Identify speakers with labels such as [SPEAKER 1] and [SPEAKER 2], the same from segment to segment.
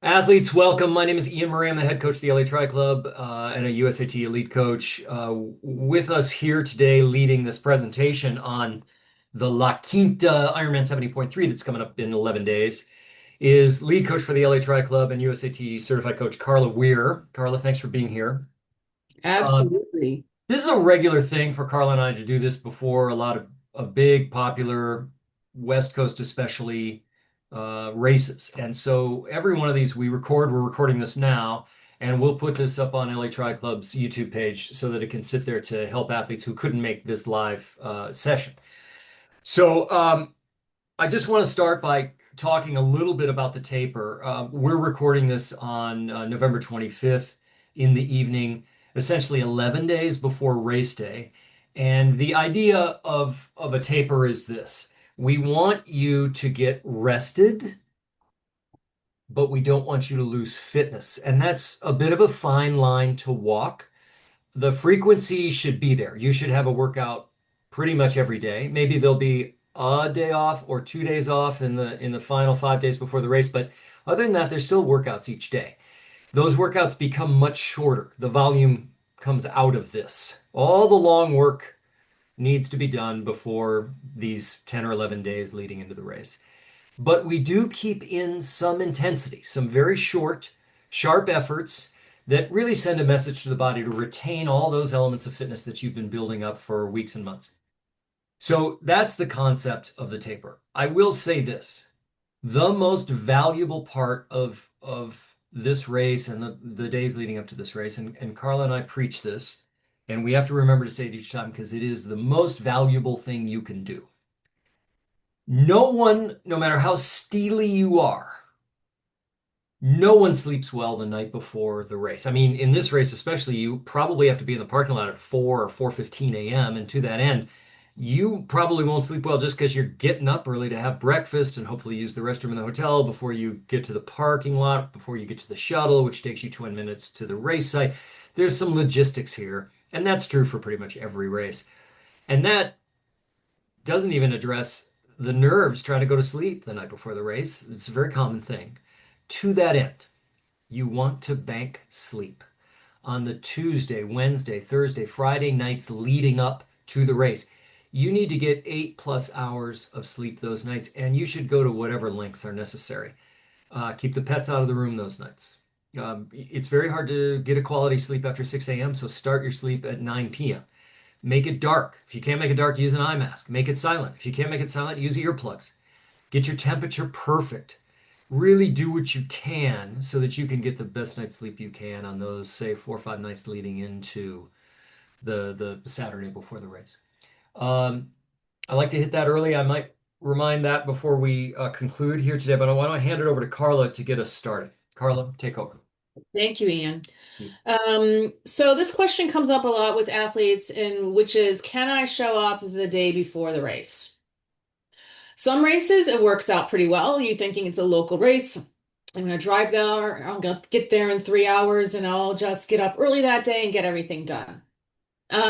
[SPEAKER 1] Athletes, welcome. My name is Ian Murray. I'm the head coach of the LA Tri Club and a USAT elite coach. With us here today, leading this presentation on the La Quinta Ironman 70.3 that's coming up in 11 days, is lead coach for the LA Tri Club and USAT certified coach Carla Weier. Carla, thanks for being here. Um,
[SPEAKER 2] Absolutely.
[SPEAKER 1] this is a regular thing for Carla and I to do this before a lot of big, popular, West Coast especially, races. And so every one of these we record, we're recording this now, and we'll put this up on LA Tri Club's YouTube page so that it can sit there to help athletes who couldn't make this live session. So I just want to start by talking a little bit about the taper. We're recording this on November 25th in the evening, essentially 11 days before race day. And the idea of a taper is this. We want you to get rested, but we don't want you to lose fitness. And that's a bit of a fine line to walk. The frequency should be there. You should have a workout pretty much every day. Maybe there'll be a day off or 2 days off in the final 5 days before the race, but other than that, there's still workouts each day. Those workouts become much shorter. The volume comes out of this. All the long work needs to be done before these 10 or 11 days leading into the race. But we do keep in some intensity, some very short, sharp efforts that really send a message to the body to retain all those elements of fitness that you've been building up for weeks and months. So that's the concept of the taper. I will say this, the most valuable part of this race and the days leading up to this race, and Carla and I preach this, and we have to remember to say it each time because it is the most valuable thing you can do. No one, no matter how steely you are, no one sleeps well the night before the race. I mean, in this race especially, you probably have to be in the parking lot at 4 or 4:15 a.m. And to that end, you probably won't sleep well just because you're getting up early to have breakfast and hopefully use the restroom in the hotel before you get to the parking lot, before you get to the shuttle, which takes you 20 minutes to the race site. There's some logistics here, and that's true for pretty much every race. And that doesn't even address the nerves trying to go to sleep the night before the race. It's a very common thing. To that end, you want to bank sleep on the Tuesday, Wednesday, Thursday, Friday nights leading up to the race. You need to get 8+ hours of sleep those nights, and you should go to whatever lengths are necessary. Keep the pets out of the room those nights. It's very hard to get a quality sleep after 6 a.m., so start your sleep at 9 p.m. Make it dark. If you can't make it dark, use an eye mask. Make it silent. If you can't make it silent, use earplugs. Get your temperature perfect. Really do what you can so that you can get the best night's sleep you can on those, say, 4 or 5 nights leading into the Saturday before the race. Um, I like to hit that early. I might remind that before we conclude here today, but I want to hand it over to Carla to get us started. Carla, take over.
[SPEAKER 2] Thank you, Ian. So this question comes up a lot with athletes, and which is, can I show up the day before the race? Some races, it works out pretty well. You're thinking it's a local race. I'm going to drive there. I'll get there in 3 hours, and I'll just get up early that day and get everything done.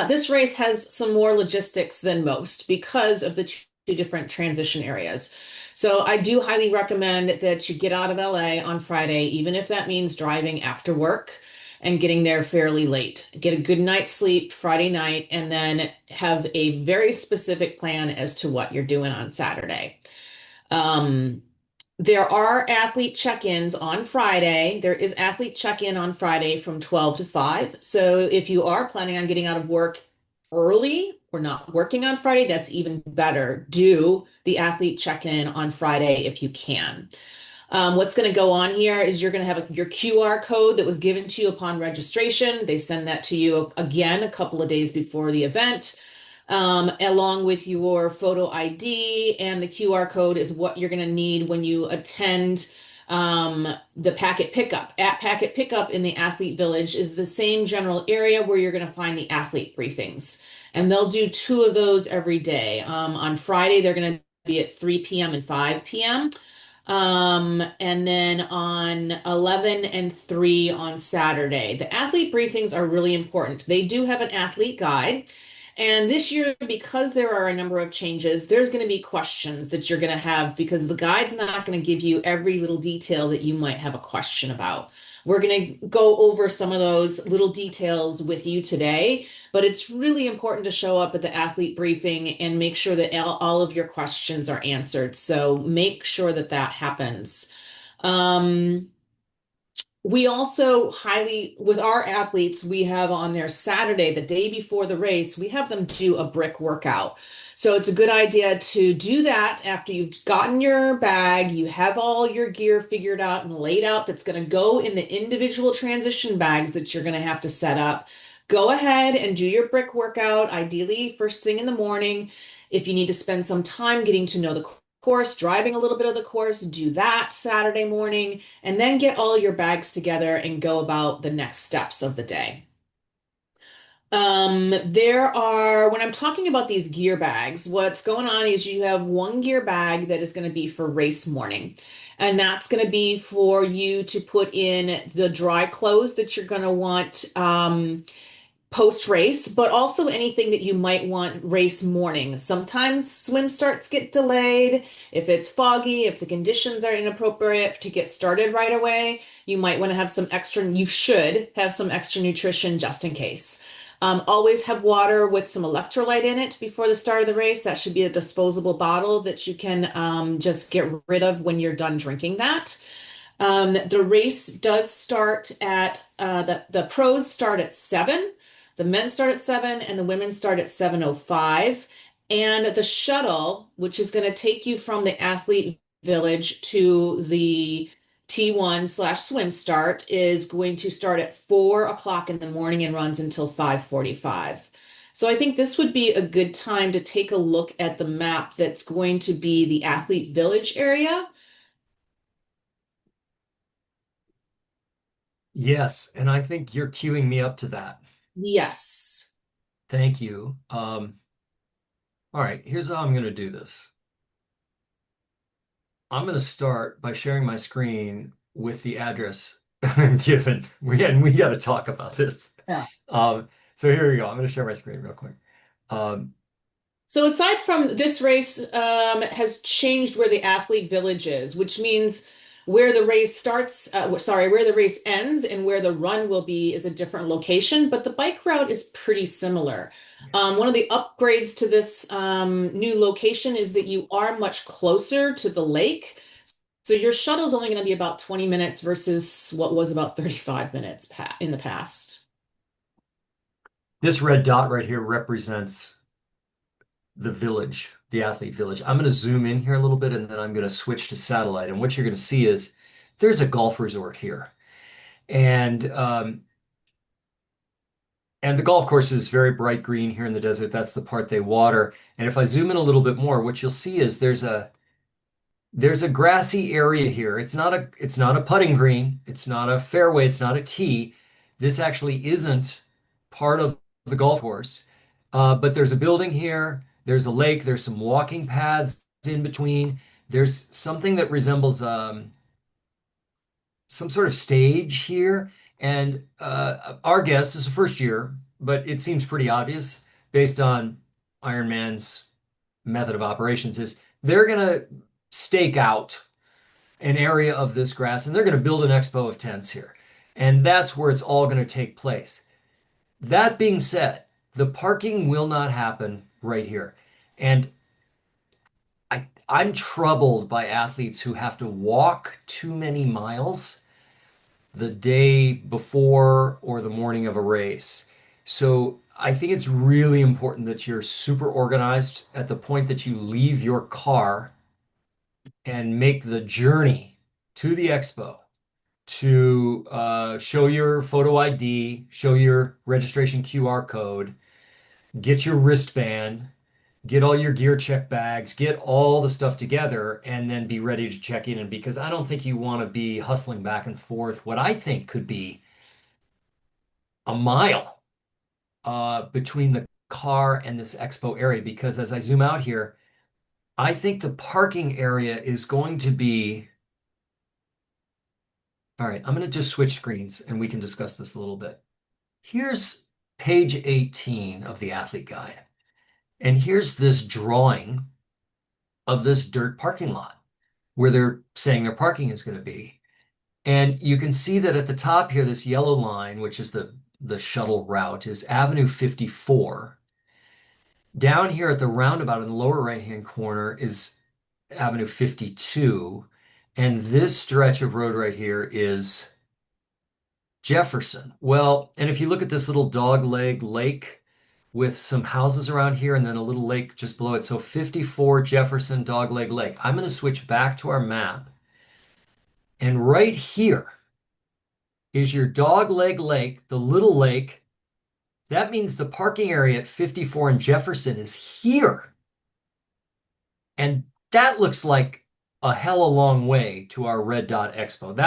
[SPEAKER 2] This race has some more logistics than most because of the two different transition areas. So I do highly recommend that you get out of LA on Friday, even if that means driving after work and getting there fairly late. Get a good night's sleep Friday night, and then have a very specific plan as to what you're doing on Saturday. Um, there are athlete check-ins on Friday. There is athlete check-in on Friday from 12 to 5. So if you are planning on getting out of work early or not working on Friday, that's even better. Do the athlete check-in on Friday if you can. What's going to go on here is you're going to have your QR code that was given to you upon registration. They send that to you again a couple of days before the event, along with your photo ID, and the QR code is what you're going to need when you attend the packet pickup. At packet pickup in the athlete village is the same general area where you're going to find the athlete briefings. And they'll do two of those every day. On Friday, they're going to be at 3 p.m. and 5 p.m. And then on 11 and 3 on Saturday. The athlete briefings are really important. They do have an athlete guide, And this year, because there are a number of changes, there's going to be questions that you're going to have because the guide's not going to give you every little detail that you might have a question about. We're going to go over some of those little details with you today, but it's really important to show up at the athlete briefing and make sure that all of your questions are answered. So make sure that that happens. Um, we also highly, with our athletes, we have on their Saturday, the day before the race, we have them do a brick workout. So it's a good idea to do that after you've gotten your bag, you have all your gear figured out and laid out that's going to go in the individual transition bags that you're going to have to set up. Go ahead and do your brick workout, ideally first thing in the morning. If you need to spend some time getting to know the course, driving a little bit of the course, do that Saturday morning and then get all your bags together and go about the next steps of the day. When I'm talking about these gear bags, what's going on is you have one gear bag that is going to be for race morning. And that's going to be for you to put in the dry clothes that you're going to want post race, but also anything that you might want race morning. Sometimes swim starts get delayed. If it's foggy, if the conditions are inappropriate to get started right away, you might want to have some extra, you should have some extra nutrition just in case. Always have water with some electrolyte in it before the start of the race. That should be a disposable bottle that you can just get rid of when you're done drinking that. The race does start at the pros start at 7, the men start at 7, and the women start at 7:05. And the shuttle, which is going to take you from the athlete village to the T1/swim start, is going to start at 4 o'clock in the morning and runs until 5:45. So I think this would be a good time to take a look at the map that's going to be the athlete village area.
[SPEAKER 1] Yes, and I think you're queuing me up to that.
[SPEAKER 2] Yes.
[SPEAKER 1] Thank you. All right, here's how I'm going to do this. I'm going to start by sharing my screen with the address given. We got to talk about this.
[SPEAKER 2] Yeah.
[SPEAKER 1] So here we go. I'm going to share my screen real quick. Um,
[SPEAKER 2] So aside from this race, has changed where the athlete village is, which means where the race starts, where the race ends and where the run will be is a different location, but the bike route is pretty similar.
[SPEAKER 1] yeah.
[SPEAKER 2] One of the upgrades to this new location is that you are much closer to the lake. So your shuttle is only going to be about 20 minutes versus what was about 35 minutes in the past.
[SPEAKER 1] This red dot right here represents the village, the athlete village. I'm going to zoom in here a little bit and then I'm going to switch to satellite. And what you're going to see is there's a golf resort here. And and the golf course is very bright green here in the desert. That's the part they water. And if I zoom in a little bit more, what you'll see is there's a grassy area here. It's not a putting green. It's not a fairway. It's not a tee. This actually isn't part of the golf course. But there's a building here. There's a lake. There's some walking paths in between. There's something that resembles some sort of stage here. And our guess is the first year, but it seems pretty obvious based on Ironman's method of operations is they're going to stake out an area of this grass and they're going to build an expo of tents here. And that's where it's all going to take place. That being said, the parking will not happen right here. And I'm troubled by athletes who have to walk too many miles the day before or the morning of a race. So I think it's really important that you're super organized at the point that you leave your car and make the journey to the expo to show your photo ID, show your registration QR code, get your wristband, get all your gear check bags, get all the stuff together, and then be ready to check in. And because I don't think you want to be hustling back and forth, what I think could be a mile between the car and this expo area. Because as I zoom out here, I think the parking area is going to be. All right, I'm going to just switch screens and we can discuss this a little bit. Here's page 18 of the athlete guide. And here's this drawing of this dirt parking lot where they're saying their parking is going to be. And you can see that at the top here, this yellow line, which is the shuttle route, is Avenue 54. Down here at the roundabout in the lower right-hand corner is Avenue 52. And this stretch of road right here is Jefferson. Well, and if you look at this little dogleg lake with some houses around here and then a little lake just below it. So 54 Jefferson Dogleg Lake. I'm going to switch back to our map. And right here is your Dogleg Lake, the little lake. That means the parking area at 54 and Jefferson is here. And that looks like a hell of a long way to our Red Dot Expo.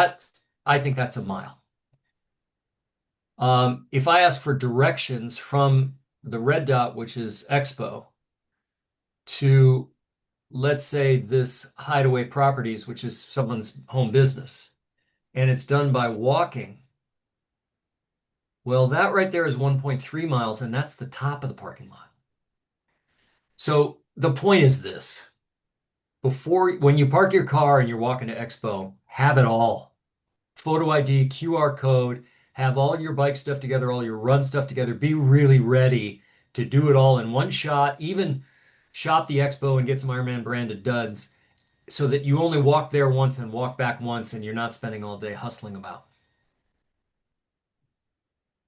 [SPEAKER 1] I think that's a mile. If I ask for directions from the red dot, which is Expo, to let's say this Hideaway Properties, which is someone's home business, and it's done by walking, well, that right there is 1.3 miles, and that's the top of the parking lot. So the point is this. When you park your car and you're walking to Expo, have it all. Photo ID, QR code, have all your bike stuff together, all your run stuff together. Be really ready to do it all in one shot. Even shop the Expo and get some Ironman branded duds so that you only walk there once and walk back once and you're not spending all day hustling about.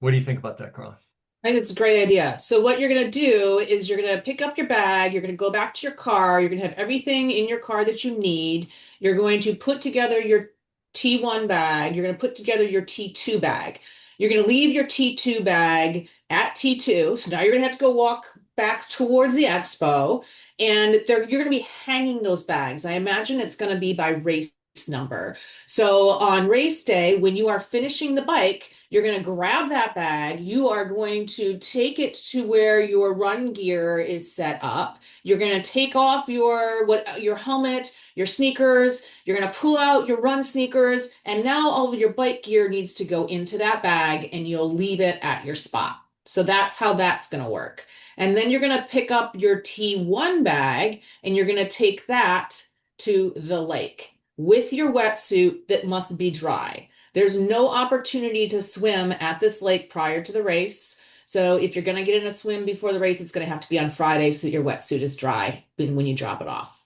[SPEAKER 1] What do you think about that, Carla?
[SPEAKER 2] I think it's a great idea. So what you're going to do is you're going to pick up your bag, you're going to go back to your car, you're going to have everything in your car that you need. You're going to put together your T1 bag, you're going to put together your T2 bag. You're going to leave your T2 bag at T2. So now you're going to have to go walk back towards the expo and you're going to be hanging those bags. I imagine it's going to be by race number. So on race day, when you are finishing the bike, you're going to grab that bag. You are going to take it to where your run gear is set up. You're going to take off your helmet, your sneakers. You're going to pull out your run sneakers, and now all of your bike gear needs to go into that bag, and you'll leave it at your spot. So that's how that's going to work. And then you're going to pick up your T1 bag, and you're going to take that to the lake with your wetsuit that must be dry. There's no opportunity to swim at this lake prior to the race. So if you're going to get in a swim before the race, it's going to have to be on Friday so your wetsuit is dry when you drop it off.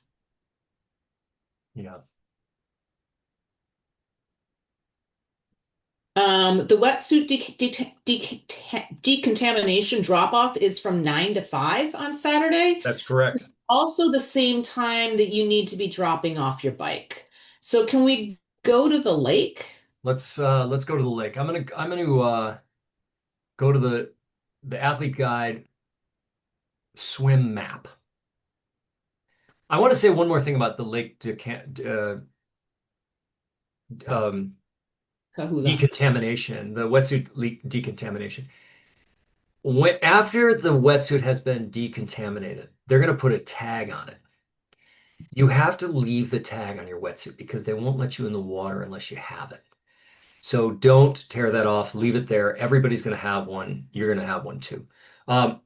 [SPEAKER 1] Yeah.
[SPEAKER 2] The wetsuit decontamination drop off is from 9 to 5 on Saturday.
[SPEAKER 1] That's correct.
[SPEAKER 2] Also the same time that you need to be dropping off your bike. So can we go to the lake?
[SPEAKER 1] Let's go to the lake. I'm gonna go to the athlete guide swim map. I want to say one more thing about the lake um,
[SPEAKER 2] Kahula.
[SPEAKER 1] decontamination, the wetsuit leak decontamination. After the wetsuit has been decontaminated, they're going to put a tag on it. You have to leave the tag on your wetsuit because they won't let you in the water unless you have it. So don't tear that off. Leave it there. Everybody's going to have one. You're going to have one too. Um,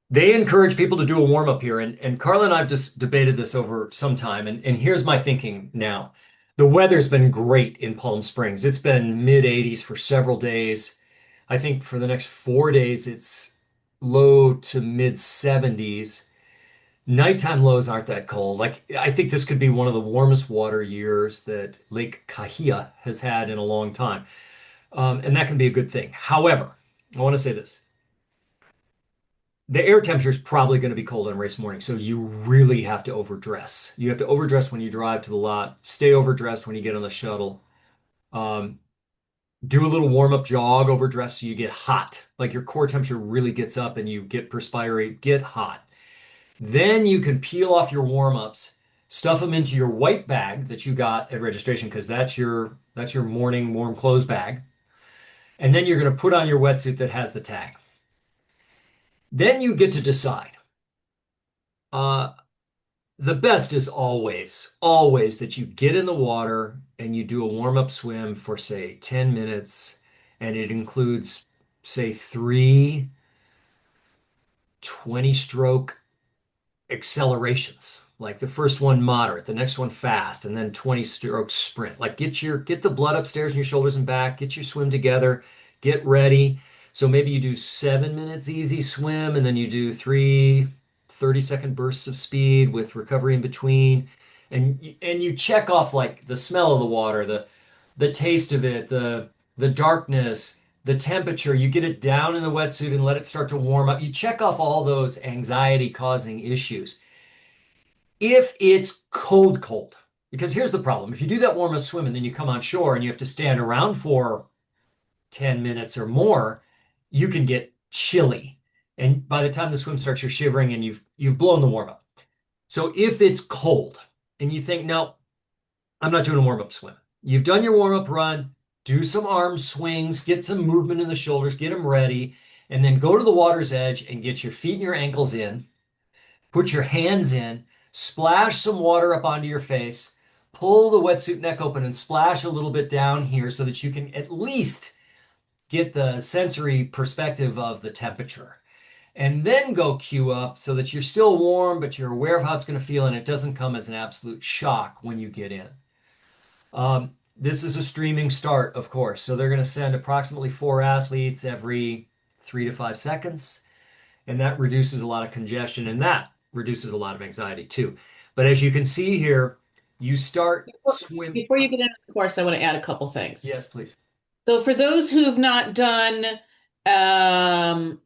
[SPEAKER 1] they encourage people to do a warm up here, and Carla and I have just debated this over some time. And here's my thinking now. The weather's been great in Palm Springs. It's been mid 80s for several days. I think for the next 4 days, it's low to mid 70s. Nighttime lows aren't that cold. Like, I think this could be one of the warmest water years that Lake Kahia has had in a long time. And that can be a good thing. However, I want to say this. The air temperature is probably going to be cold on race morning, so you really have to overdress. You have to overdress when you drive to the lot, stay overdressed when you get on the shuttle. Um, do a little warm-up jog, overdress so you get hot. Like your core temperature really gets up and you get perspirate, get hot. Then you can peel off your warm-ups, stuff them into your white bag that you got at registration because that's your morning warm clothes bag. And then you're going to put on your wetsuit that has the tag. Then you get to decide. Uh, the best is always that you get in the water and you do a warm-up swim for, say, 10 minutes, and it includes, say, three 20-stroke accelerations. Like the first one moderate, the next one fast, and then 20 strokes sprint. Like get the blood upstairs in your shoulders and back, get your swim together, get ready. So maybe you do 7 minutes easy swim, and then you do three 30-second bursts of speed with recovery in between. And you check off like the smell of the water, the taste of it, the darkness, the temperature. You get it down in the wetsuit and let it start to warm up. You check off all those anxiety causing issues. If it's cold, cold, because here's the problem. If you do that warm up swim and then you come on shore and you have to stand around for 10 minutes or more, you can get chilly. And by the time the swim starts, you're shivering and you've blown the warm up. So if it's cold and you think, no, I'm not doing a warm up swim. You've done your warm up run, do some arm swings, get some movement in the shoulders, get them ready, and then go to the water's edge and get your feet and your ankles in, put your hands in, splash some water up onto your face, pull the wetsuit neck open and splash a little bit down here so that you can at least get the sensory perspective of the temperature. And then go queue up so that you're still warm, but you're aware of how it's going to feel and it doesn't come as an absolute shock when you get in. This is a streaming start, of course. So they're going to send approximately 4 athletes every 3 to 5 seconds. And that reduces a lot of congestion and that reduces a lot of anxiety too. But as you can see here, you start
[SPEAKER 2] Before,
[SPEAKER 1] swim.
[SPEAKER 2] before you get into the course, I want to add a couple
[SPEAKER 1] Yes,
[SPEAKER 2] things.
[SPEAKER 1] please.
[SPEAKER 2] So for those who have not done um,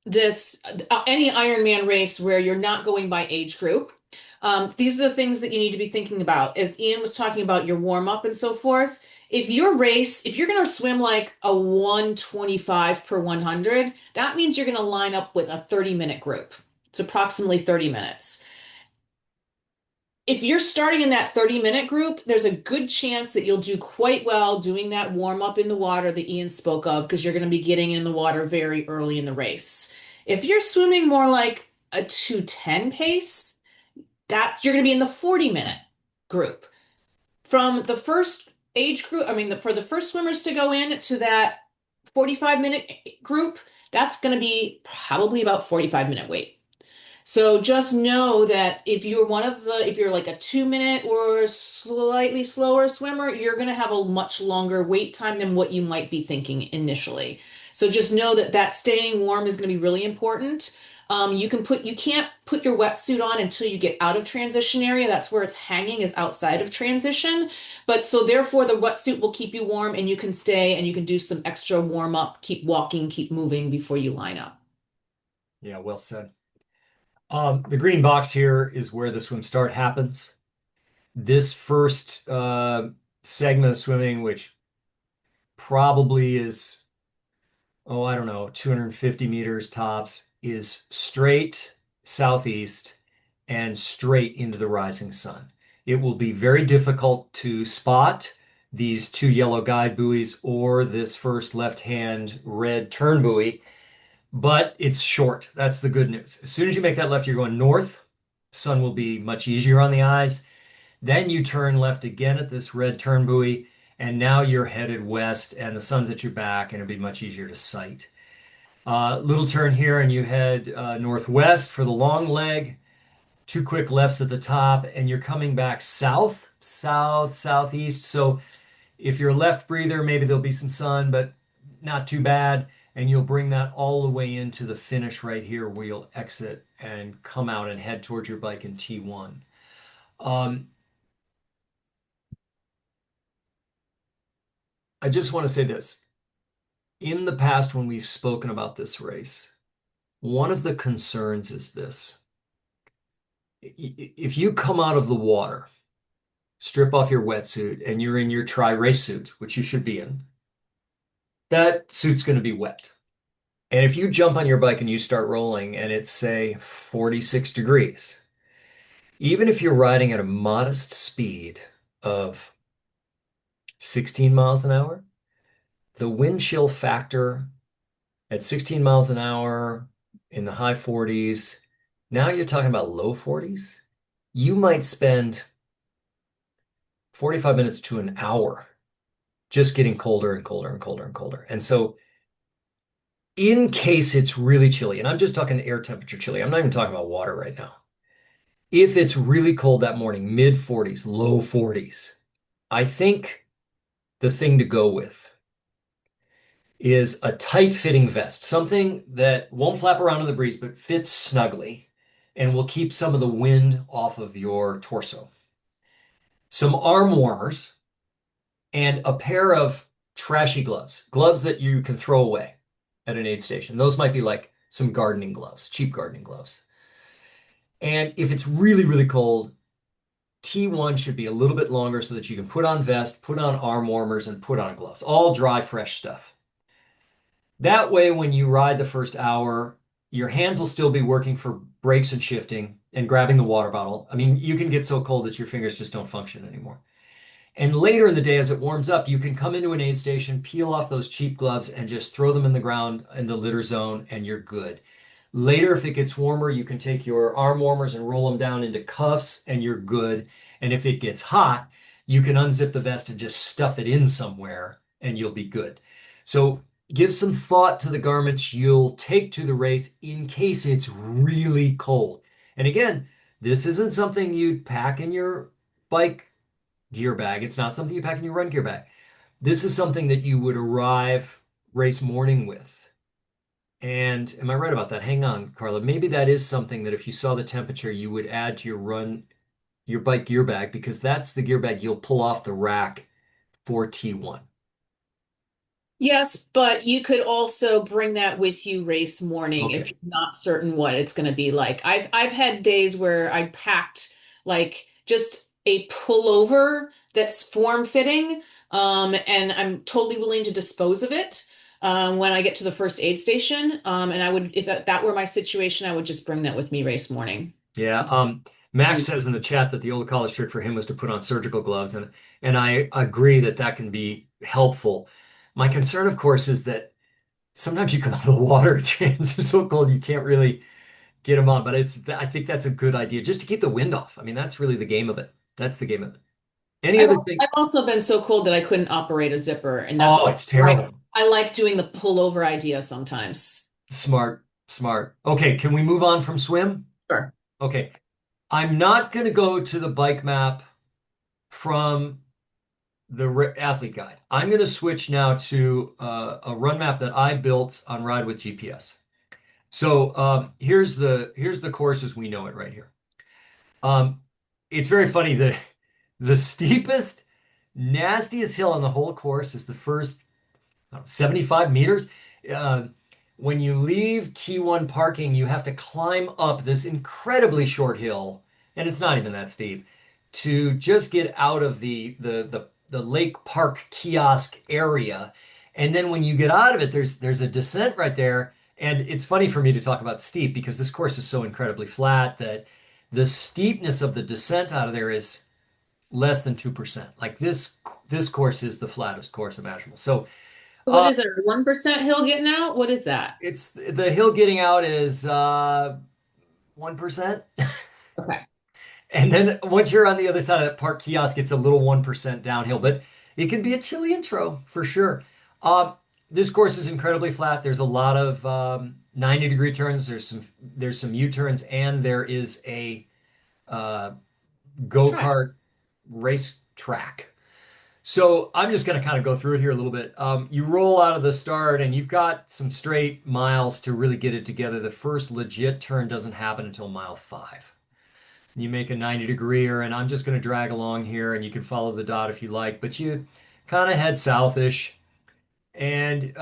[SPEAKER 2] this any Ironman race where you're not going by age group, these are the things that you need to be thinking about. As Ian was talking about your warm up and so forth, if you're going to swim like a 125 per 100, that means you're going to line up with a 30-minute group. It's approximately 30 minutes. If you're starting in that 30-minute group, there's a good chance that you'll do quite well doing that warm up in the water that Ian spoke of because you're going to be getting in the water very early in the race. If you're swimming more like a 2:10 pace, that you're going to be in the 40-minute group. From the first age group, I mean, for the first swimmers to go in to that 45-minute group, that's going to be probably about 45-minute wait. So just know that if you're like a 2 minute or slightly slower swimmer, you're going to have a much longer wait time than what you might be thinking initially. So just know that staying warm is going to be really important. You can't put your wetsuit on until you get out of transition area. That's where it's hanging is outside of transition. But so therefore the wetsuit will keep you warm and you can stay and you can do some extra warm up, keep walking, keep moving before you line up.
[SPEAKER 1] Yeah, well said. The green box here is where the swim start happens. This first segment of swimming, which probably is, oh, I don't know, 250 meters tops, is straight southeast and straight into the rising sun. It will be very difficult to spot these two yellow guide buoys or this first left-hand red turn buoy, but it's short. That's the good news. As soon as you make that left, you're going north. Sun will be much easier on the eyes. Then you turn left again at this red turn buoy, and now you're headed west, and the sun's at your back, and it'll be much easier to sight. Little turn here, and you head northwest for the long leg. Two quick lefts at the top, and you're coming back south, south, southeast. So if you're a left breather, maybe there'll be some sun, but not too bad. And you'll bring that all the way into the finish right here, where you'll exit and come out and head towards your bike in T1. Um, I just want to say this. In the past, when we've spoken about this race, one of the concerns is this. If you come out of the water, strip off your wetsuit, and you're in your tri-race suit, which you should be in, that suit's going to be wet. And if you jump on your bike and you start rolling and it's, say, 46 degrees, even if you're riding at a modest speed of 16 miles an hour, the wind chill factor at 16 miles an hour in the high 40s, now you're talking about low 40s. You might spend 45 minutes to an hour just getting colder and colder and colder and colder. And so, in case it's really chilly, and I'm just talking air temperature chilly, I'm not even talking about water right now. If it's really cold that morning, mid 40s, low 40s, I think the thing to go with is a tight fitting vest, something that won't flap around in the breeze, but fits snugly and will keep some of the wind off of your torso. Some arm warmers and a pair of trashy gloves, gloves that you can throw away at an aid station. Those might be like some gardening gloves, cheap gardening gloves. And if it's really, really cold, T1 should be a little bit longer so that you can put on vest, put on arm warmers, and put on gloves. All dry, fresh stuff. That way, when you ride the first hour, your hands will still be working for brakes and shifting and grabbing the water bottle. I mean, you can get so cold that your fingers just don't function anymore. And later in the day, as it warms up, you can come into an aid station, peel off those cheap gloves, and just throw them in the ground in the litter zone, and you're good. Later, if it gets warmer, you can take your arm warmers and roll them down into cuffs, and you're good. And if it gets hot, you can unzip the vest and just stuff it in somewhere, and you'll be good. So give some thought to the garments you'll take to the race in case it's really cold. And again, this isn't something you'd pack in your bike gear bag. It's not something you pack in your run gear bag. This is something that you would arrive race morning with. And am I right about that? Hang on, Carla. Maybe that is something that if you saw the temperature, you would add to your bike gear bag because that's the gear bag you'll pull off the rack for T1.
[SPEAKER 2] Yes, but you could also bring that with you race morning if
[SPEAKER 1] Okay.
[SPEAKER 2] you're not certain what it's going to be like. I've had days where I packed like just a pullover that's form fitting, and I'm totally willing to dispose of it when I get to the first aid station. And I would, if that were my situation, I would just bring that with me race morning.
[SPEAKER 1] Yeah.
[SPEAKER 2] Just
[SPEAKER 1] Max says in the chat that the old college trick for him was to put on surgical gloves, and I agree that that can be helpful. My concern, of course, is that sometimes you come out of the water, your hands are so cold you can't really get them on. But I think that's a good idea just to keep the wind off. I mean, that's really the game of it. That's the game of it. Any other thing?
[SPEAKER 2] I've also been so cold that I couldn't operate a zipper, and that's
[SPEAKER 1] Oh,
[SPEAKER 2] also
[SPEAKER 1] it's
[SPEAKER 2] why
[SPEAKER 1] terrible.
[SPEAKER 2] I like doing the pullover idea sometimes.
[SPEAKER 1] Smart, smart. Okay, can we move on from swim?
[SPEAKER 2] Sure.
[SPEAKER 1] Okay. I'm not going to go to the bike map from the athlete guide. I'm going to switch now to a run map that I built on Ride with GPS. So here's the course as we know it right here. Um, it's very funny. The steepest, nastiest hill on the whole course is the first 75 meters. Uh, when you leave T1 parking, you have to climb up this incredibly short hill, and it's not even that steep, to just get out of the Lake Park kiosk area. And then when you get out of it, there's a descent right there. And it's funny for me to talk about steep because this course is so incredibly flat that the steepness of the descent out of there is less than 2%. Like this course is the flattest course imaginable. So
[SPEAKER 2] What is it? 1% hill getting out? What is that?
[SPEAKER 1] it's the hill getting out is 1%.
[SPEAKER 2] Okay.
[SPEAKER 1] And then once you're on the other side of that park kiosk, it's a little 1% downhill, but it can be a chilly intro for sure. Um, this course is incredibly flat. There's a lot of 90-degree turns. There's some U-turns, and there is a uh,
[SPEAKER 2] Try.
[SPEAKER 1] go-kart race track. So I'm just going to kind of go through it here a little bit. You roll out of the start and you've got some straight miles to really get it together. The first legit turn doesn't happen until mile 5. You make a 90-degreeer, and I'm just going to drag along here, and you can follow the dot if you like, but you kind of head southish. And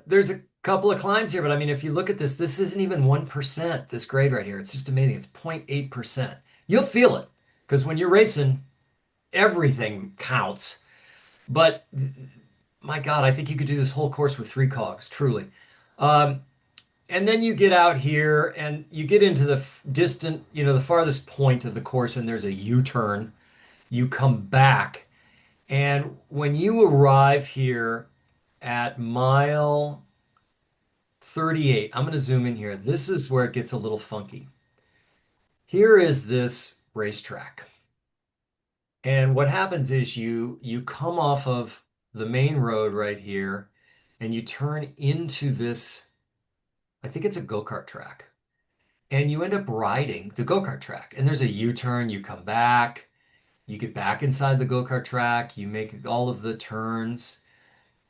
[SPEAKER 1] there's a couple of climbs here, but I mean, if you look at this, this isn't even 1%, this grade right here. It's just amazing. It's 0.8%. You'll feel it because when you're racing, everything counts. But my God, I think you could do this whole course with 3 cogs, truly. Um, and then you get out here and you get into the distant, the farthest point of the course, and there's a U-turn. You come back, and when you arrive here at mile 38, I'm going to zoom in here. This is where it gets a little funky. Here is this racetrack. And what happens is you come off of the main road right here and you turn into this, I think it's a go-kart track. and you end up riding the go-kart track. And there's a U-turn, you come back, you get back inside the go-kart track, you make all of the turns,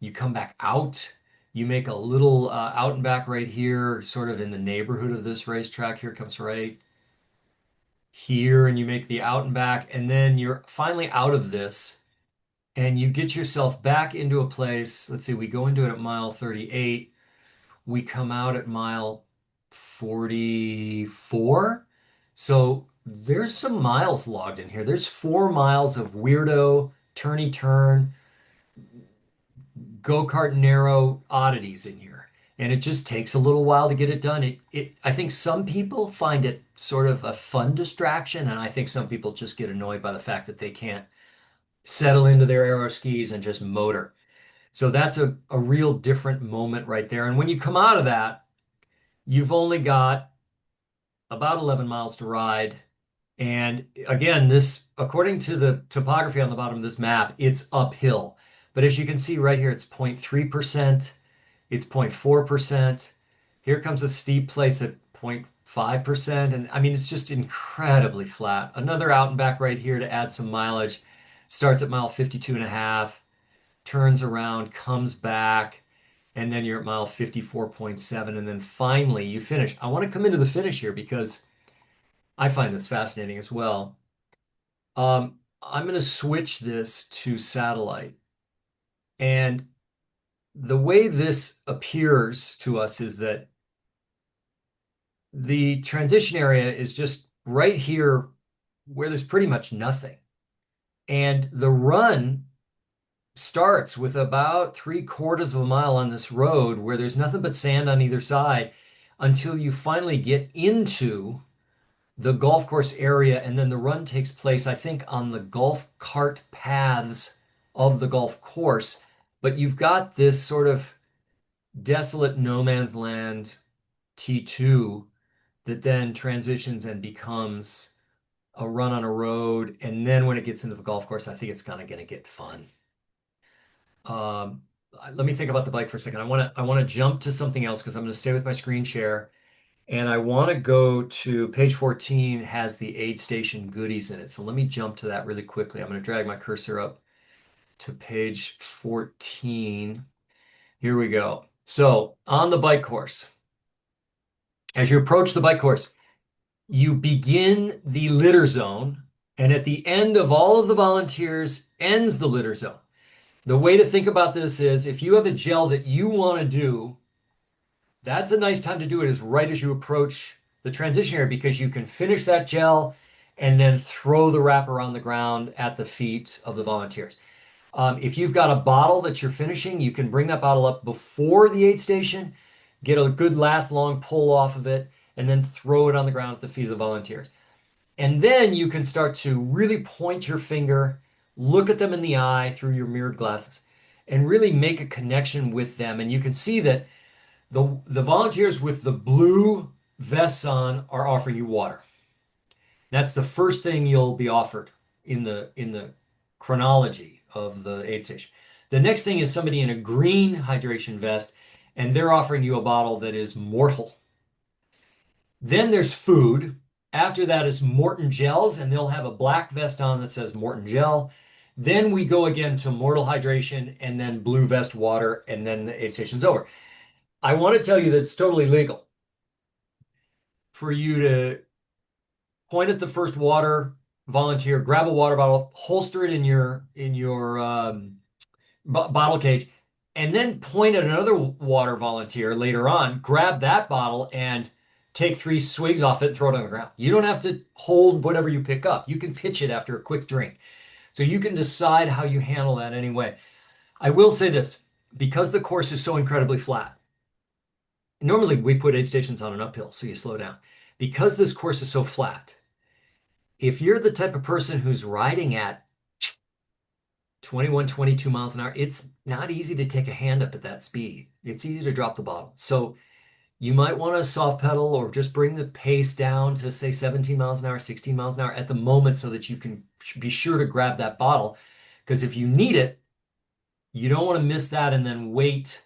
[SPEAKER 1] you come back out, you make a little out and back right here, sort of in the neighborhood of this racetrack. Here comes right here, and you make the out and back, and then you're finally out of this, and you get yourself back into a place. Let's see, we go into it at mile 38. We come out at mile 44. So there's some miles logged in here. There's 4 miles of weirdo, turny turn, go-kart narrow oddities in here. And it just takes a little while to get it done. I think some people find it sort of a fun distraction, and I think some people just get annoyed by the fact that they can't settle into their aero skis and just motor. So that's a real different moment right there. And when you come out of that, you've only got about 11 miles to ride. And again, this, according to the topography on the bottom of this map, it's uphill. But as you can see right here, it's 0.3%, it's 0.4%. Here comes a steep place at 0.5%. And I mean, it's just incredibly flat. Another out and back right here to add some mileage. Starts at mile 52 and a half, turns around, comes back, and then you're at mile 54.7. And then finally you finish. I want to come into the finish here because I find this fascinating as well. I'm going to switch this to satellite. And the way this appears to us is that the transition area is just right here where there's pretty much nothing. And the run starts with about 3/4 of a mile on this road where there's nothing but sand on either side until you finally get into the golf course area, and then the run takes place, I think, on the golf cart paths of the golf course. But you've got this sort of desolate no man's land T2 that then transitions and becomes a run on a road. And then when it gets into the golf course, I think it's kind of going to get fun. Um, Let me think about the bike for a second. I want to jump to something else because I'm going to stay with my screen share. And I want to go to page 14, has the aid station goodies in it. So let me jump to that really quickly. I'm going to drag my cursor up to page 14. Here we go. So on the bike course, as you approach the bike course, you begin the litter zone. And at the end of all of the volunteers ends the litter zone. The way to think about this is if you have a gel that you want to do, that's a nice time to do it is right as you approach the transition area because you can finish that gel and then throw the wrapper on the ground at the feet of the volunteers. If you've got a bottle that you're finishing, you can bring that bottle up before the aid station, get a good last long pull off of it, and then throw it on the ground at the feet of the volunteers. And then you can start to really point your finger, look at them in the eye through your mirrored glasses, and really make a connection with them. And you can see that the volunteers with the blue vests on are offering you water. That's the first thing you'll be offered in the chronology of the aid station. The next thing is somebody in a green hydration vest, and they're offering you a bottle that is mortal. Then there's food. After that is Morton gels, and they'll have a black vest on that says Morton gel. Then we go again to mortal hydration, and then blue vest water, and then the aid station's over. I want to tell you that it's totally legal for you to point at the first water volunteer, grab a water bottle, holster it in your bottle cage, and then point at another water volunteer later on, grab that bottle and take 3 swigs off it and throw it on the ground. You don't have to hold whatever you pick up. You can pitch it after a quick drink. So you can decide how you handle that anyway. I will say this, because the course is so incredibly flat, normally we put aid stations on an uphill, so you slow down. Because this course is so flat, if you're the type of person who's riding at 21, 22 miles an hour, it's not easy to take a hand up at that speed. It's easy to drop the bottle. So you might want to soft pedal or just bring the pace down to say 17 miles an hour, 16 miles an hour at the moment so that you can be sure to grab that bottle. Because if you need it, you don't want to miss that and then wait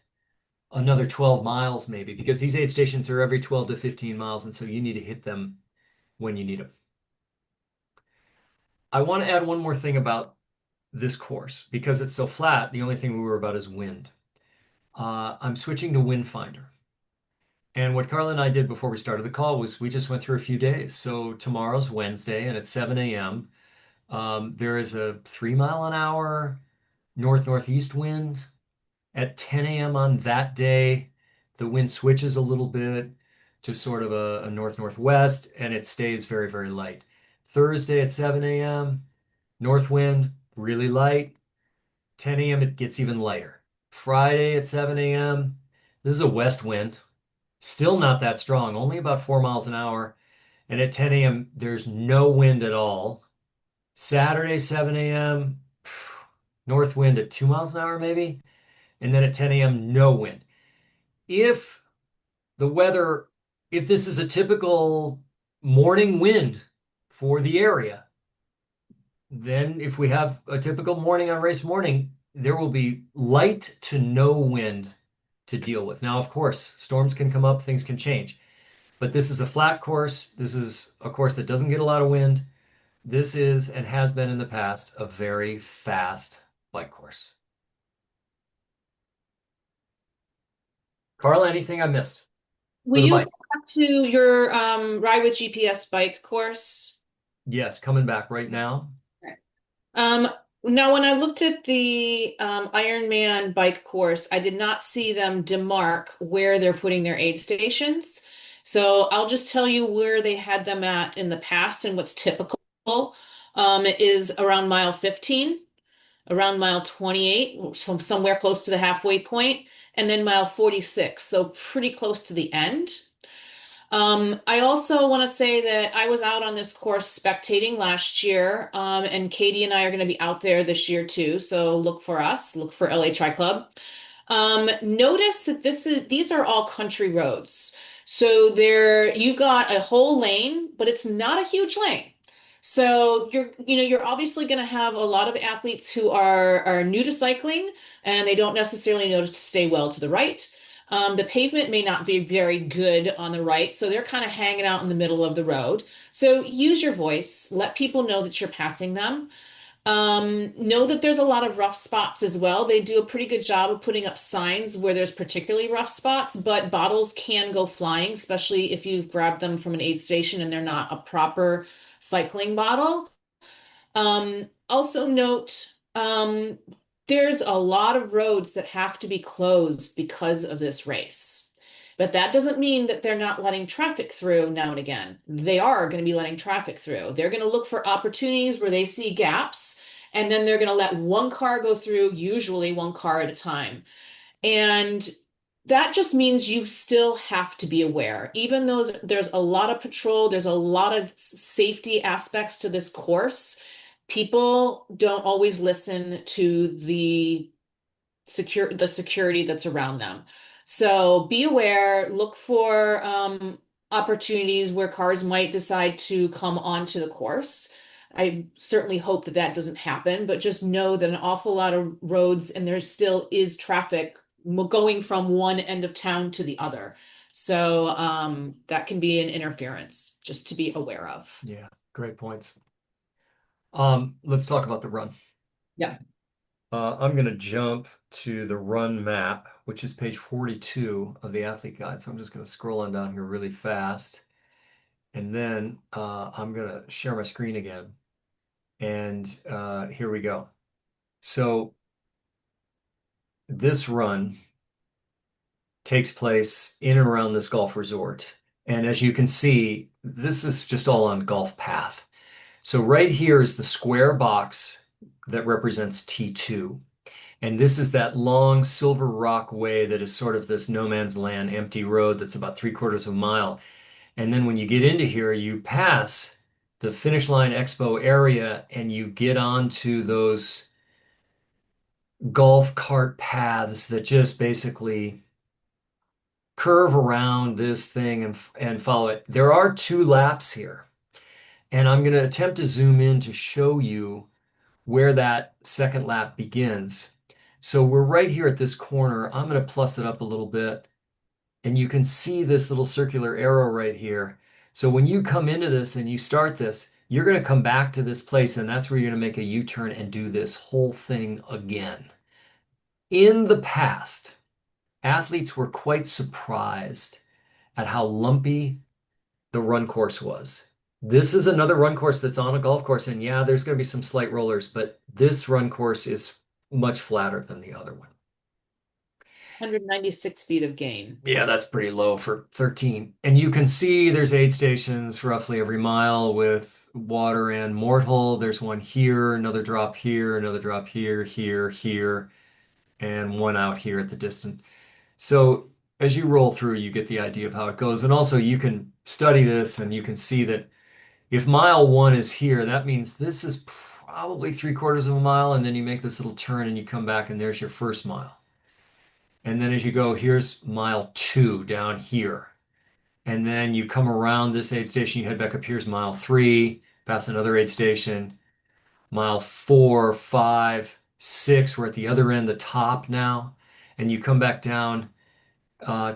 [SPEAKER 1] another 12 miles maybe, because these aid stations are every 12 to 15 miles, and so you need to hit them when you need them. I want to add one more thing about this course because it's so flat. The only thing we worry about is wind. I'm switching to Wind Finder. And what Carla and I did before we started the call was we just went through a few days. So tomorrow's Wednesday, and at 7 a.m., there is a 3 mile an hour north-northeast wind. At 10 a.m. on that day, the wind switches a little bit to sort of a north-northwest, and it stays very, very light. Thursday at 7 a.m., north wind, really light. 10 a.m., it gets even lighter. Friday at 7 a.m., this is a west wind, still not that strong, only about 4 miles an hour. And at 10 a.m., there's no wind at all. Saturday, 7 a.m., north wind at 2 miles an hour, maybe. And then at 10 a.m., no wind. If the weather, if this is a typical morning wind for the area, then if we have a typical morning on race morning, there will be light to no wind to deal with. Now, of course, storms can come up, things can change, but this is a flat course. This is a course that doesn't get a lot of wind. This is and has been in the past a very fast bike course. Carla, anything I missed
[SPEAKER 2] Will
[SPEAKER 1] for the
[SPEAKER 2] you
[SPEAKER 1] bike?
[SPEAKER 2] go back to your Ride with GPS bike course?
[SPEAKER 1] Yes, coming back right now.
[SPEAKER 2] Um, Now, when I looked at the Ironman bike course, I did not see them demarc where they're putting their aid stations. So I'll just tell you where they had them at in the past and what's typical. Is around mile 15, around mile 28, so somewhere close to the halfway point, and then mile 46, so pretty close to the end. I also want to say that I was out on this course spectating last year, and Katie and I are going to be out there this year too. So look for us, look for LA Tri Club. Notice that these are all country roads. So there you've got a whole lane, but it's not a huge lane. So you're obviously going to have a lot of athletes who are new to cycling and they don't necessarily know to stay well to the right. The pavement may not be very good on the right, so they're kind of hanging out in the middle of the road. So use your voice, let people know that you're passing them. Know that there's a lot of rough spots as well. They do a pretty good job of putting up signs where there's particularly rough spots, but bottles can go flying, especially if you've grabbed them from an aid station and they're not a proper cycling bottle. Also note, there's a lot of roads that have to be closed because of this race. But that doesn't mean that they're not letting traffic through now and again. They are going to be letting traffic through. They're going to look for opportunities where they see gaps, and then they're going to let one car go through, usually one car at a time. And that just means you still have to be aware. Even though there's a lot of patrol, there's a lot of safety aspects to this course, people don't always listen to the security that's around them. So be aware, look for opportunities where cars might decide to come onto the course. I certainly hope that that doesn't happen, but just know that an awful lot of roads and there still is traffic going from one end of town to the other. So that can be an interference, just to be aware of.
[SPEAKER 1] Yeah, great points. Let's talk about the run.
[SPEAKER 2] Yeah.
[SPEAKER 1] I'm going to jump to the run map, which is page 42 of the athlete guide. So I'm just going to scroll on down here really fast. And then I'm going to share my screen again. And here we go. So this run takes place in and around this golf resort. And as you can see, this is just all on golf path. So right here is the square box that represents T2. And this is that long Silver Rock Way that is sort of this no man's land empty road that's about 3/4 of a mile. And then when you get into here, you pass the Finish Line Expo area and you get onto those golf cart paths that just basically curve around this thing and follow it. There are 2 laps here. And I'm going to attempt to zoom in to show you where that second lap begins. So we're right here at this corner. I'm going to plus it up a little bit, and you can see this little circular arrow right here. So when you come into this and you start this, you're going to come back to this place, and that's where you're going to make a U-turn and do this whole thing again. In the past, athletes were quite surprised at how lumpy the run course was. This is another run course that's on a golf course, and yeah, there's going to be some slight rollers, but this run course is much flatter than the other one.
[SPEAKER 2] 196 feet of gain.
[SPEAKER 1] Yeah, that's pretty low for 13. And you can see there's aid stations roughly every mile with water and mortal. There's one here, another drop here, another drop here, here, here, and one out here at the distance. So as you roll through, you get the idea of how it goes. And also you can study this and you can see that if mile one is here, that means this is probably 3/4 of a mile. And then you make this little turn and you come back and there's your first mile. And then as you go, here's mile two down here. And then you come around this aid station, you head back up. Here's mile three, past another aid station, mile four, five, six. We're at the other end, the top now. And you come back down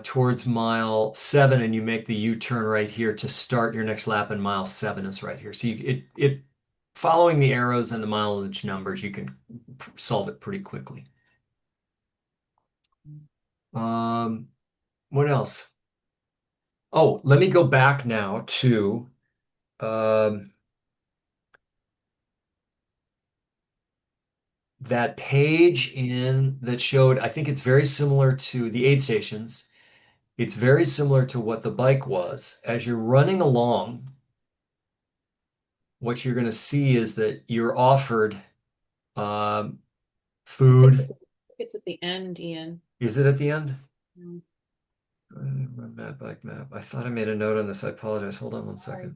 [SPEAKER 1] towards mile seven and you make the U-turn right here to start your next lap. And mile seven is right here. So it following the arrows and the mileage numbers, you can solve it pretty quickly. Um, what else? Oh, let me go back now to um, that page in that showed, I think it's very similar to the aid stations. It's very similar to what the bike was. As you're running along, what you're going to see is that you're offered um, food.
[SPEAKER 2] It's at the end, Ian.
[SPEAKER 1] Is it at the end?
[SPEAKER 2] Mm.
[SPEAKER 1] Run map, bike map. I thought I made a note on this. I apologize. Hold on one
[SPEAKER 2] Sorry.
[SPEAKER 1] second.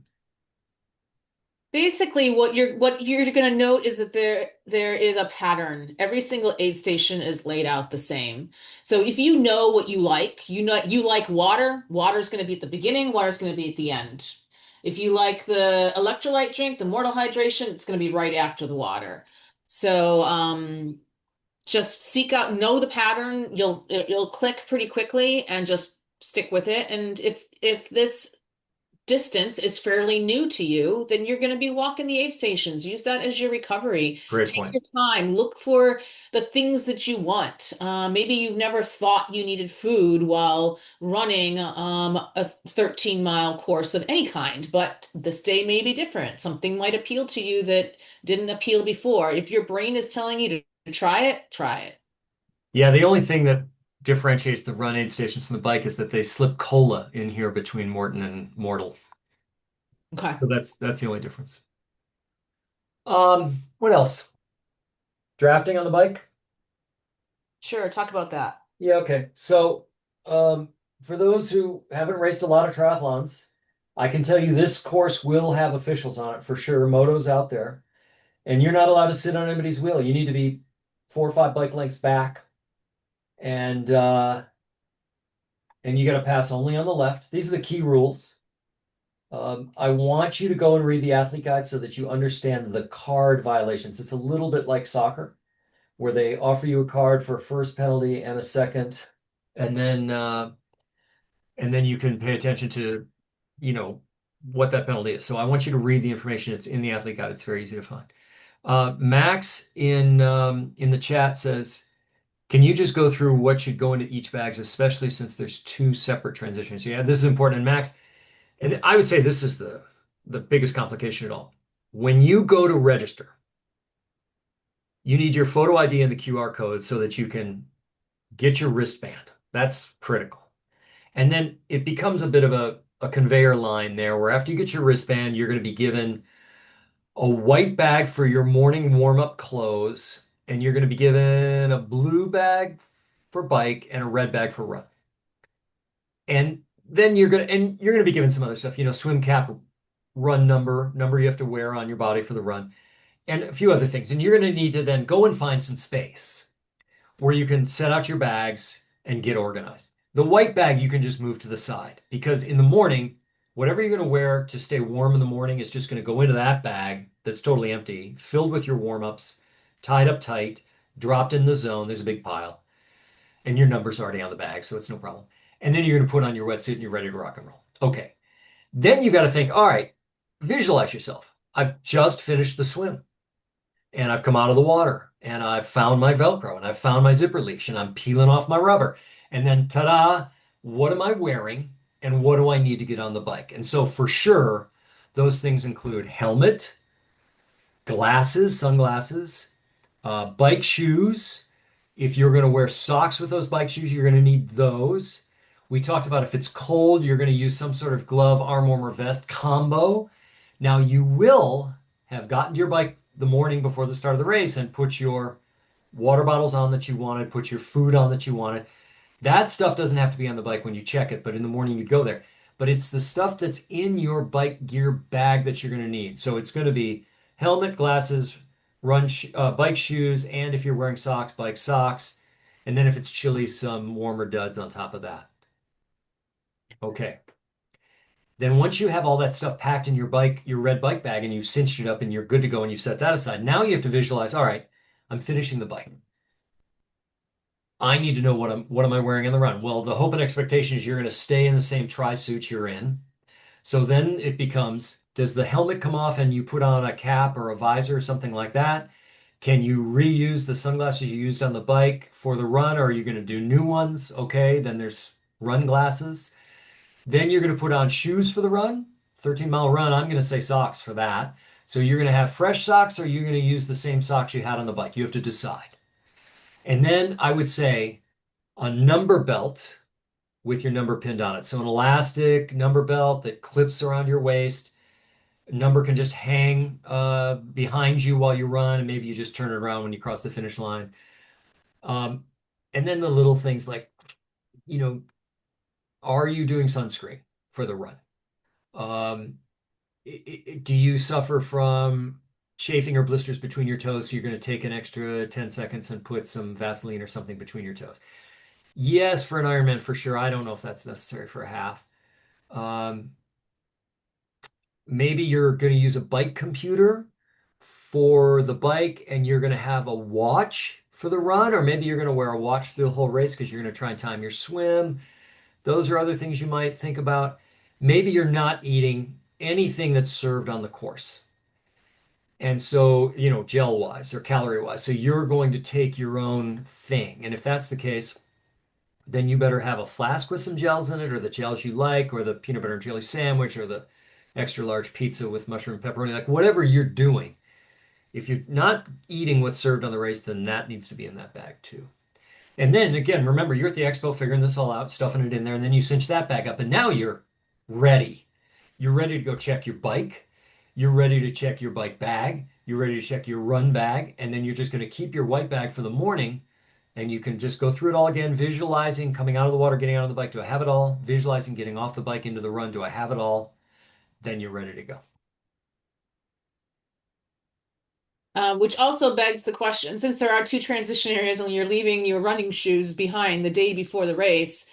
[SPEAKER 2] Basically, what you're going to note is that there is a pattern. Every single aid station is laid out the same. So if you know what you know you like water, water's going to be at the beginning, water's going to be at the end. If you like the electrolyte drink, the mortal hydration, it's going to be right after the water. So just seek out, know the pattern. You'll click pretty quickly and just stick with it. And if this distance is fairly new to you, then you're going to be walking the aid stations. Use that as your recovery.
[SPEAKER 1] Great
[SPEAKER 2] Take
[SPEAKER 1] point.
[SPEAKER 2] your time. Look for the things that you want. Maybe you've never thought you needed food while running a 13-mile course of any kind, but this day may be different. Something might appeal to you that didn't appeal before. If your brain is telling you to try it, try it.
[SPEAKER 1] Yeah, the only thing that differentiates the run aid stations from the bike is that they slip cola in here between Morton and Mortal.
[SPEAKER 2] Okay,
[SPEAKER 1] So that's the only difference. What else? Drafting on the bike?
[SPEAKER 2] sure. Talk about that.
[SPEAKER 1] Yeah, okay. So, for those who haven't raced a lot of triathlons, I can tell you this course will have officials on it for sure. Moto's out there, and you're not allowed to sit on anybody's wheel. You need to be 4 or 5 bike lengths back, and and you got to pass only on the left. These are the key rules. I want you to go and read the athlete guide so that you understand the card violations. It's a little bit like soccer, where they offer you a card for a first penalty and a second, and then you can pay attention to, you know, what that penalty is. So I want you to read the information. It's in the athlete guide. It's very easy to find. Max in the chat says, can you just go through what should go into each bags, especially since there's two separate transitions? Yeah, this is important. And Max, and I would say this is the biggest complication at all. When you go to register, you need your photo ID and the QR code so that you can get your wristband. That's critical. And then it becomes a bit of a conveyor line there where after you get your wristband, you're going to be given a white bag for your morning warm-up clothes, and you're going to be given a blue bag for bike and a red bag for run. And then you're going to be given some other stuff, swim cap, run number you have to wear on your body for the run, and a few other things. And you're going to need to then go and find some space where you can set out your bags and get organized. The white bag you can just move to the side because in the morning, whatever you're going to wear to stay warm in the morning is just going to go into that bag that's totally empty, filled with your warm-ups, tied up tight. dropped in the zone. There's a big pile, and your number's already on the bag, so it's no problem. And then you're going to put on your wetsuit and you're ready to rock and roll. Okay. Then you've got to think, all right, visualize yourself. I've just finished the swim and I've come out of the water and I've found my Velcro and I've found my zipper leash and I'm peeling off my rubber. And then, ta-da, what am I wearing and what do I need to get on the bike? And so, for sure, those things include helmet, glasses, sunglasses, bike shoes. If you're going to wear socks with those bike shoes, you're going to need those. We talked about if it's cold, you're going to use some sort of glove, arm warmer, vest combo. Now, you will have gotten to your bike the morning before the start of the race and put your water bottles on that you wanted, put your food on that you wanted. That stuff doesn't have to be on the bike when you check it, but in the morning you'd go there. But it's the stuff that's in your bike gear bag that you're going to need. So it's going to be helmet, glasses, bike shoes, and if you're wearing socks, bike socks. And then if it's chilly, some warmer duds on top of that. Okay. Then once you have all that stuff packed in your red bike bag, and you've cinched it up and you're good to go and you've set that aside, now you have to visualize, all right, I'm finishing the bike. I need to know what am I wearing on the run? Well, the hope and expectation is you're going to stay in the same tri-suit you're in. So then it becomes, does the helmet come off and you put on a cap or a visor or something like that? Can you reuse the sunglasses you used on the bike for the run, or are you going to do new ones? Okay, then there's run glasses. Then you're going to put on shoes for the run, 13-mile run. I'm going to say socks for that. So you're going to have fresh socks, or you're going to use the same socks you had on the bike. You have to decide. And then I would say a number belt with your number pinned on it. So an elastic number belt that clips around your waist. Number can just hang behind you while you run, and maybe you just turn it around when you cross the finish line. Um, and then the little things like, you know, are you doing sunscreen for the run? Um, do you suffer from chafing or blisters between your toes? So you're going to take an extra 10 seconds and put some Vaseline or something between your toes. Yes, for an Ironman for sure. I don't know if that's necessary for a half. Um, Maybe you're going to use a bike computer for the bike and you're going to have a watch for the run, or maybe you're going to wear a watch through the whole race because you're going to try and time your swim. Those are other things you might think about. Maybe you're not eating anything that's served on the course. And so, gel wise or calorie wise. So you're going to take your own thing. And if that's the case, then you better have a flask with some gels in it, or the gels you like, or the peanut butter and jelly sandwich, or the extra large pizza with mushroom and pepperoni, like whatever you're doing. If you're not eating what's served on the race, then that needs to be in that bag too. And then again, remember, you're at the expo figuring this all out, stuffing it in there, and then you cinch that bag up, and now you're ready. You're ready to go check your bike. You're ready to check your bike bag. You're ready to check your run bag, and then you're just going to keep your white bag for the morning, and you can just go through it all again, visualizing coming out of the water, getting out on the bike. Do I have it all? Visualizing getting off the bike into the run. Do I have it all? Then you're ready to go.
[SPEAKER 2] Which also begs the question, since there are two transition areas and you're leaving your running shoes behind the day before the race,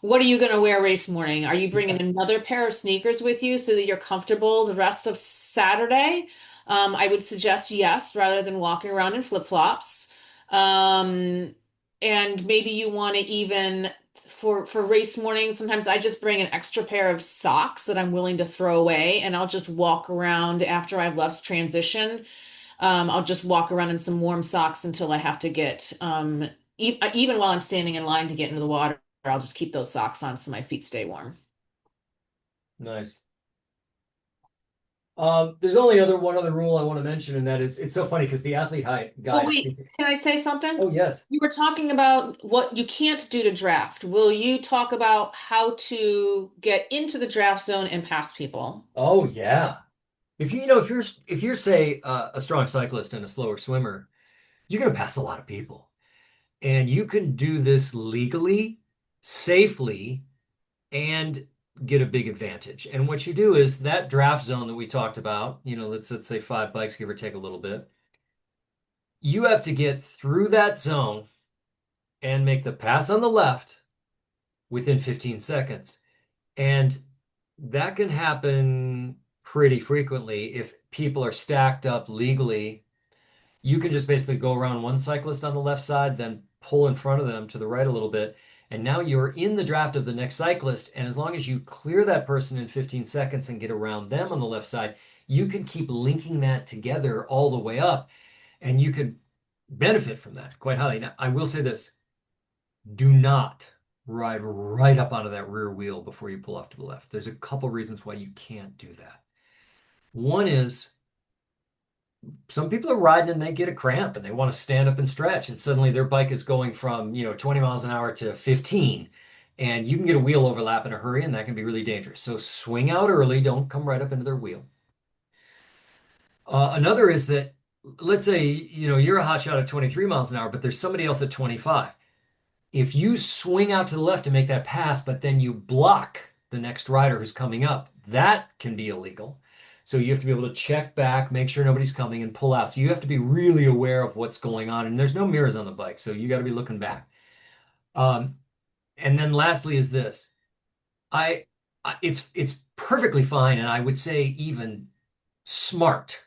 [SPEAKER 2] what are you going to wear race morning? Are you bringing another pair of sneakers with you so that you're comfortable the rest of Saturday? I would suggest yes, rather than walking around in flip-flops. And maybe you want to even for race morning, sometimes I just bring an extra pair of socks that I'm willing to throw away, and I'll just walk around after I've left transition. I'll just walk around in some warm socks until I have to get, even while I'm standing in line to get into the water, I'll just keep those socks on so my feet stay warm.
[SPEAKER 1] Nice. There's only one other rule I want to mention, and that is it's so funny because the athlete height
[SPEAKER 2] Oh,
[SPEAKER 1] guide.
[SPEAKER 2] wait, can I say something?
[SPEAKER 1] Oh, yes.
[SPEAKER 2] You were talking about what you can't do to draft. Will you talk about how to get into the draft zone and pass people?
[SPEAKER 1] Oh, yeah. If if you're say a strong cyclist and a slower swimmer, you're going to pass a lot of people, and you can do this legally, safely, and get a big advantage. And what you do is that draft zone that we talked about, let's say 5 bikes, give or take a little bit. You have to get through that zone and make the pass on the left within 15 seconds. And that can happen pretty frequently if people are stacked up legally You can just basically go around one cyclist on the left side, then pull in front of them to the right a little bit. And now you're in the draft of the next cyclist. And as long as you clear that person in 15 seconds and get around them on the left side, you can keep linking that together all the way up. And you could benefit from that quite highly. Now, I will say this, do not ride right up onto that rear wheel before you pull off to the left. There's a couple reasons why you can't do that. One is some people are riding and they get a cramp and they want to stand up and stretch, and suddenly their bike is going from, 20 miles an hour to 15, and you can get a wheel overlap in a hurry, and that can be really dangerous. So swing out early, don't come right up into their wheel. Another is that, let's say, you're a hot shot at 23 miles an hour, but there's somebody else at 25. If you swing out to the left to make that pass, but then you block the next rider who's coming up, that can be illegal. So you have to be able to check back, make sure nobody's coming, and pull out. So you have to be really aware of what's going on. And there's no mirrors on the bike, so you got to be looking back. Um, and then lastly is this. I, it's perfectly fine, and I would say even smart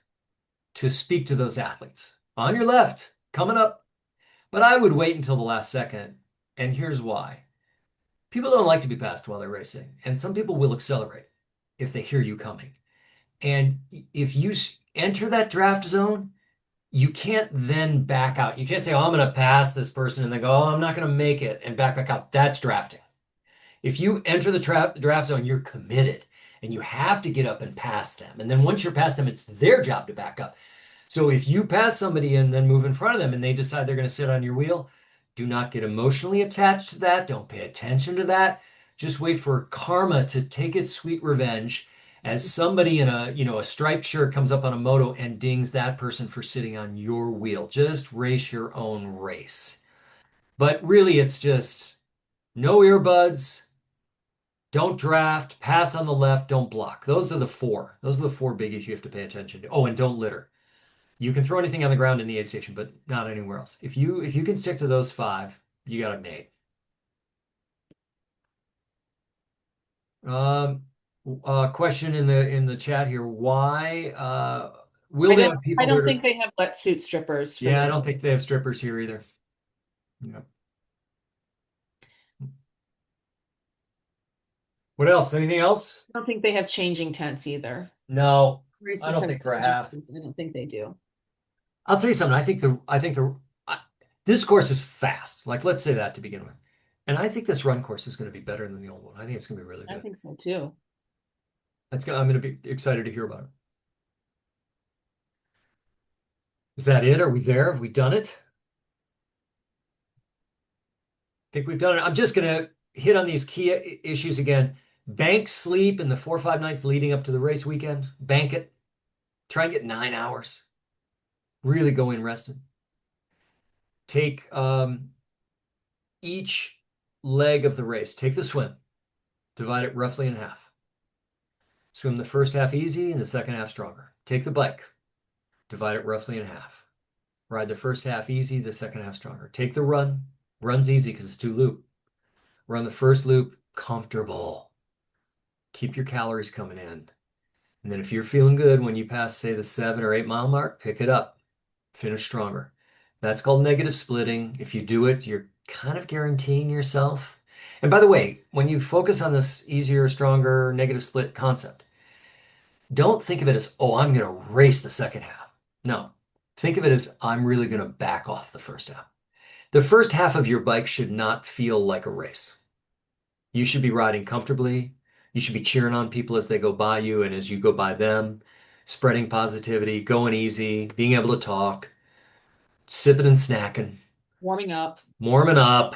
[SPEAKER 1] to speak to those athletes on your left, coming up. But I would wait until the last second. And here's why. People don't like to be passed while they're racing, and some people will accelerate if they hear you coming. And if you enter that draft zone, you can't then back out. You can't say, "Oh, I'm going to pass this person," and then go, "Oh, I'm not going to make it," and back out. That's drafting. If you enter the draft zone, you're committed, and you have to get up and pass them. And then once you're past them, it's their job to back up. So if you pass somebody and then move in front of them and they decide they're going to sit on your wheel, do not get emotionally attached to that. Don't pay attention to that. Just wait for karma to take its sweet revenge as somebody in a striped shirt comes up on a moto and dings that person for sitting on your wheel. Just race your own race. But really, it's just no earbuds, don't draft, pass on the left, don't block. Those are the four. Those are the four biggies you have to pay attention to. Oh, and don't litter. You can throw anything on the ground in the aid station, but not anywhere else. If you can stick to those five, you got it made. Um, Question in the chat here: Why will
[SPEAKER 2] I
[SPEAKER 1] they
[SPEAKER 2] don't
[SPEAKER 1] have
[SPEAKER 2] I
[SPEAKER 1] people that
[SPEAKER 2] don't
[SPEAKER 1] are?
[SPEAKER 2] think they have wetsuit strippers for
[SPEAKER 1] Yeah, I
[SPEAKER 2] this.
[SPEAKER 1] don't think they have strippers here either. Yeah. What else? Anything else?
[SPEAKER 2] I don't think they have changing tents either.
[SPEAKER 1] No, I
[SPEAKER 2] Races
[SPEAKER 1] don't
[SPEAKER 2] have
[SPEAKER 1] think for a
[SPEAKER 2] changing
[SPEAKER 1] half.
[SPEAKER 2] tents. I don't think they do.
[SPEAKER 1] I'll tell you something. I, this course is fast. Like, let's say that to begin with. And I think this run course is going to be better than the old one. I think it's going to be really
[SPEAKER 2] I
[SPEAKER 1] good.
[SPEAKER 2] think so too.
[SPEAKER 1] I'm going to be excited to hear about it. Is that it? Are we there? Have we done it? Think we've done it. I'm just going to hit on these key issues again. Bank sleep in the 4 or 5 nights leading up to the race weekend. Bank it. Try and get 9 hours. Really go in rested. Take each leg of the race. Take the swim. Divide it roughly in half. Swim the first half easy and the second half stronger. Take the bike. Divide it roughly in half. Ride the first half easy, the second half stronger. Take the run. Run's easy because it's 2 loop. Run the first loop comfortable. Keep your calories coming in. And then if you're feeling good when you pass, say, the 7 or 8 mile mark, pick it up. Finish stronger. That's called negative splitting. If you do it, you're kind of guaranteeing yourself. And by the way, when you focus on this easier, stronger, negative split concept, don't think of it as, oh, I'm going to race the second half. No, think of it as, I'm really going to back off the first half. The first half of your bike should not feel like a race. You should be riding comfortably. You should be cheering on people as they go by you and as you go by them, spreading positivity, going easy, being able to talk, sipping and snacking,
[SPEAKER 2] Warming up.
[SPEAKER 1] warming up.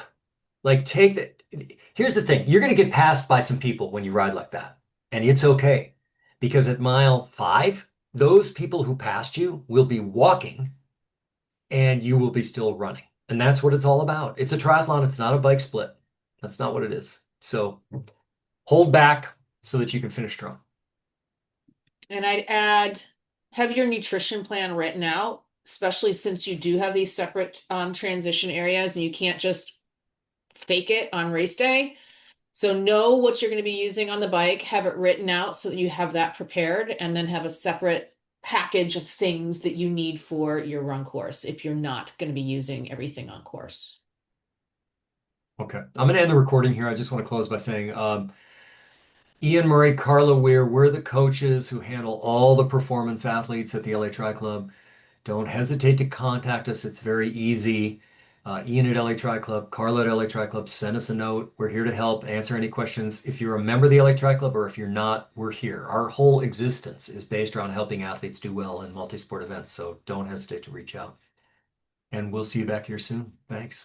[SPEAKER 1] Like, take the, here's the thing, you're going to get passed by some people when you ride like that. And it's okay because at mile 5, those people who passed you will be walking and you will be still running. And that's what it's all about. It's a triathlon. It's not a bike split. That's not what it is. So hold back so that you can finish strong.
[SPEAKER 2] And I'd add, have your nutrition plan written out, especially since you do have these separate transition areas and you can't just fake it on race day. So know what you're going to be using on the bike, have it written out so that you have that prepared, and then have a separate package of things that you need for your run course if you're not going to be using everything on course.
[SPEAKER 1] Okay. I'm going to end the recording here. I just want to close by saying, Ian Murray, Carla Weir, we're the coaches who handle all the performance athletes at the LA Tri Club. Don't hesitate to contact us. It's very easy. Ian at LA Tri Club, Carla at LA Tri Club, send us a note. We're here to help answer any questions. If you're a member of the LA Tri Club or if you're not, we're here. Our whole existence is based around helping athletes do well in multi-sport events. So don't hesitate to reach out. And we'll see you back here soon. Thanks.